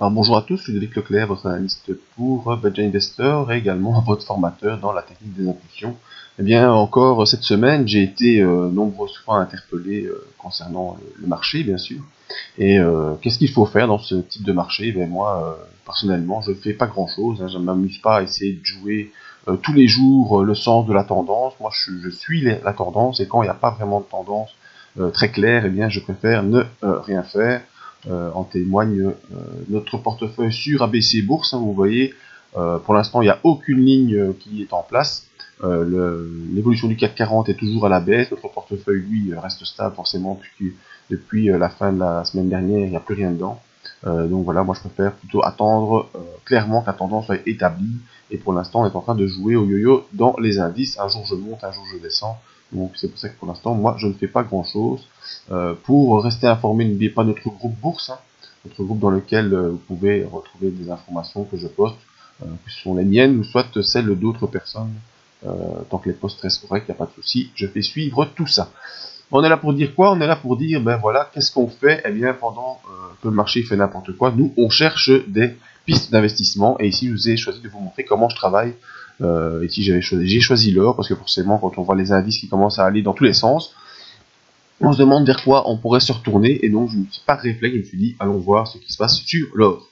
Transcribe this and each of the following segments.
Alors bonjour à tous, Ludovic Leclerc, votre analyste pour Budget Investor et également votre formateur dans la technique des impulsions. Eh bien, encore cette semaine, j'ai été nombreuses fois interpellé concernant le marché, bien sûr. Et qu'est-ce qu'il faut faire dans ce type de marché? Ben moi, personnellement, je ne fais pas grand-chose. Je ne m'amuse pas à essayer de jouer tous les jours le sens de la tendance. Moi, je suis la tendance, et quand il n'y a pas vraiment de tendance très claire, eh bien, je préfère ne rien faire. En témoigne notre portefeuille sur ABC Bourse. Vous voyez, pour l'instant, il n'y a aucune ligne qui est en place. L'évolution du CAC 40 est toujours à la baisse. Notre portefeuille, lui, reste stable forcément depuis la fin de la semaine dernière. Il n'y a plus rien dedans. Donc voilà, moi je préfère plutôt attendre clairement que la tendance soit établie. Et pour l'instant, on est en train de jouer au yo-yo dans les indices. Un jour je monte, un jour je descends. Donc c'est pour ça que pour l'instant, moi je ne fais pas grand-chose. Pour rester informé, n'oubliez pas notre groupe bourse, notre groupe dans lequel vous pouvez retrouver des informations que je poste, que ce sont les miennes ou soit celles d'autres personnes. Tant que les posts restent corrects, il n'y a pas de souci, je fais suivre tout ça. On est là pour dire quoi? On est là pour dire, ben voilà, qu'est-ce qu'on fait? Eh bien, pendant que le marché fait n'importe quoi, nous, on cherche des pistes d'investissement. Et ici, je vous ai choisi de vous montrer comment je travaille. Ici, j'ai choisi l'or, parce que forcément, quand on voit les indices qui commencent à aller dans tous les sens, on se demande vers quoi on pourrait se retourner. Et donc, par réflexe, je me suis dit, allons voir ce qui se passe sur l'or.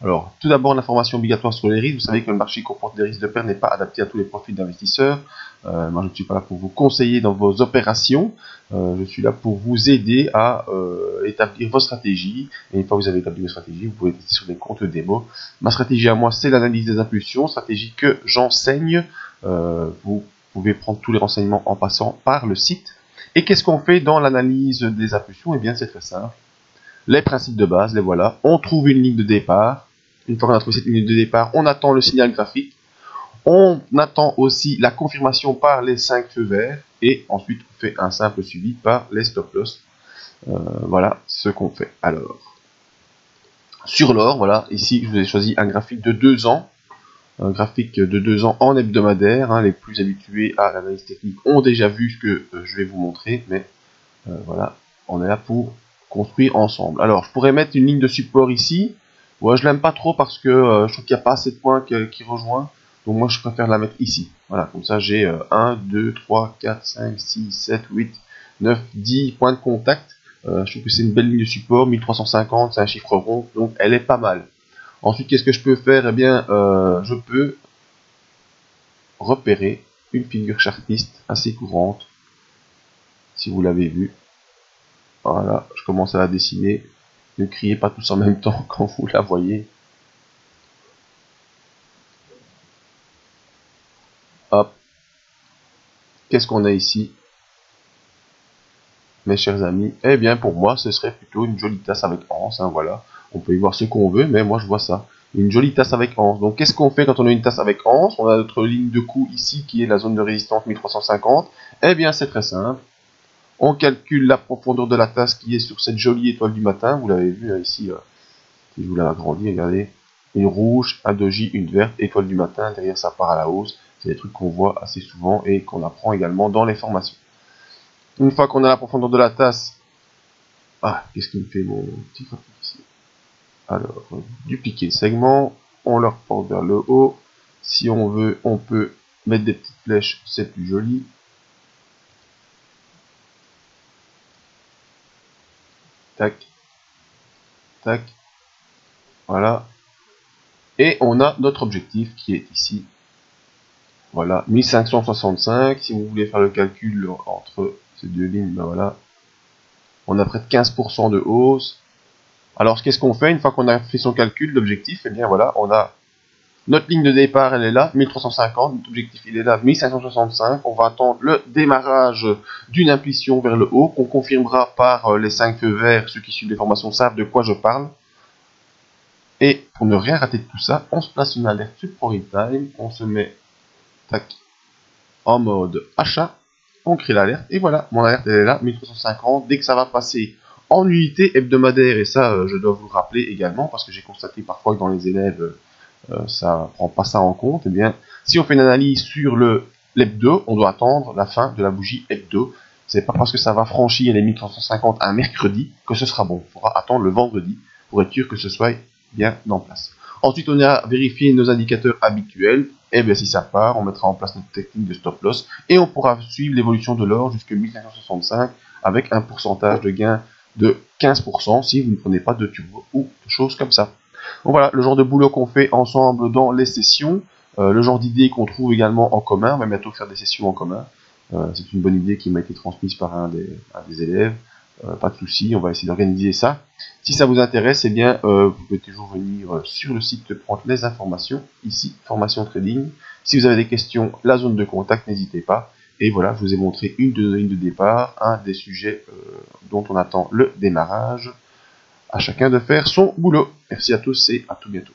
Alors, tout d'abord, l'information obligatoire sur les risques. Vous savez que le marché comporte des risques de perte n'est pas adapté à tous les profils d'investisseurs. Moi, je ne suis pas là pour vous conseiller dans vos opérations. Je suis là pour vous aider à établir vos stratégies. Et une fois que vous avez établi vos stratégies, vous pouvez tester sur des comptes démo. Ma stratégie à moi, c'est l'analyse des impulsions, stratégie que j'enseigne. Vous pouvez prendre tous les renseignements en passant par le site. Et qu'est-ce qu'on fait dans l'analyse des impulsions? Eh bien, c'est très simple. Les principes de base, les voilà. On trouve une ligne de départ. Une fois qu'on a trouvé cette ligne de départ, on attend le signal graphique. On attend aussi la confirmation par les 5 feux verts. Et ensuite, on fait un simple suivi par les stop loss. Voilà ce qu'on fait. Alors, sur l'or, voilà, ici, je vous ai choisi un graphique de 2 ans. Un graphique de 2 ans en hebdomadaire. Les plus habitués à l'analyse technique ont déjà vu ce que je vais vous montrer. Mais voilà, on est là pour construire ensemble. Alors, je pourrais mettre une ligne de support ici. Ouais, je l'aime pas trop parce que je trouve qu'il n'y a pas assez de points qui rejoint. Donc moi, je préfère la mettre ici. Voilà, comme ça, j'ai 1, 2, 3, 4, 5, 6, 7, 8, 9, 10 points de contact. Je trouve que c'est une belle ligne de support. 1350, c'est un chiffre rond, donc elle est pas mal. Ensuite, qu'est-ce que je peux faire? Eh bien, je peux repérer une figure chartiste assez courante, si vous l'avez vu. Voilà, je commence à la dessiner. Ne criez pas tous en même temps quand vous la voyez. Hop. Qu'est-ce qu'on a ici, mes chers amis? Eh bien, pour moi, ce serait plutôt une jolie tasse avec anse. Voilà. On peut y voir ce qu'on veut, mais moi, je vois ça. Une jolie tasse avec anse. Donc, qu'est-ce qu'on fait quand on a une tasse avec anse? On a notre ligne de coup ici, qui est la zone de résistance 1350. Eh bien, c'est très simple. On calcule la profondeur de la tasse qui est sur cette jolie étoile du matin. Vous l'avez vu ici, si je vous l'ai agrandi, regardez. Une rouge, un doji, une verte, étoile du matin, derrière ça part à la hausse. C'est des trucs qu'on voit assez souvent et qu'on apprend également dans les formations. Une fois qu'on a la profondeur de la tasse, qu'est-ce qui me fait mon petit graphique ici? Alors, dupliquer le segment, on le reporte vers le haut. Si on veut, on peut mettre des petites flèches, c'est plus joli. Tac, tac, voilà. Et on a notre objectif qui est ici. Voilà, 1565. Si vous voulez faire le calcul entre ces deux lignes, ben voilà. On a près de 15% de hausse. Alors, qu'est-ce qu'on fait une fois qu'on a fait son calcul d'objectif? Eh bien, voilà, on a notre ligne de départ, elle est là, 1350. Notre objectif, il est là, 1565. On va attendre le démarrage d'une impulsion vers le haut, qu'on confirmera par les 5 feux verts. Ceux qui suivent les formations savent de quoi je parle. Et pour ne rien rater de tout ça, on se place une alerte sur Profit Time. On se met tac, en mode achat. On crée l'alerte. Et voilà, mon alerte, elle est là, 1350. Dès que ça va passer en unité hebdomadaire, et ça, je dois vous le rappeler également, parce que j'ai constaté parfois que dans les élèves, ça prend pas ça en compte. Eh bien, si on fait une analyse sur l'hebdo, on doit attendre la fin de la bougie hebdo. C'est pas parce que ça va franchir les 1350 un mercredi que ce sera bon. Il faudra attendre le vendredi pour être sûr que ce soit bien en place. Ensuite, on a vérifié nos indicateurs habituels. Et bien si ça part, on mettra en place notre technique de stop loss et on pourra suivre l'évolution de l'or jusqu'à 1565 avec un pourcentage de gain de 15% si vous ne prenez pas de turbo ou de choses comme ça. Donc voilà, le genre de boulot qu'on fait ensemble dans les sessions, le genre d'idées qu'on trouve également en commun. On va bientôt faire des sessions en commun. C'est une bonne idée qui m'a été transmise par un des élèves. Pas de souci, on va essayer d'organiser ça. Si ça vous intéresse, eh bien, vous pouvez toujours venir sur le site prendre les informations, ici, formation trading. Si vous avez des questions, la zone de contact, n'hésitez pas. Et voilà, je vous ai montré une de nos lignes de départ, un des sujets dont on attend le démarrage. À chacun de faire son boulot. Merci à tous et à tout bientôt.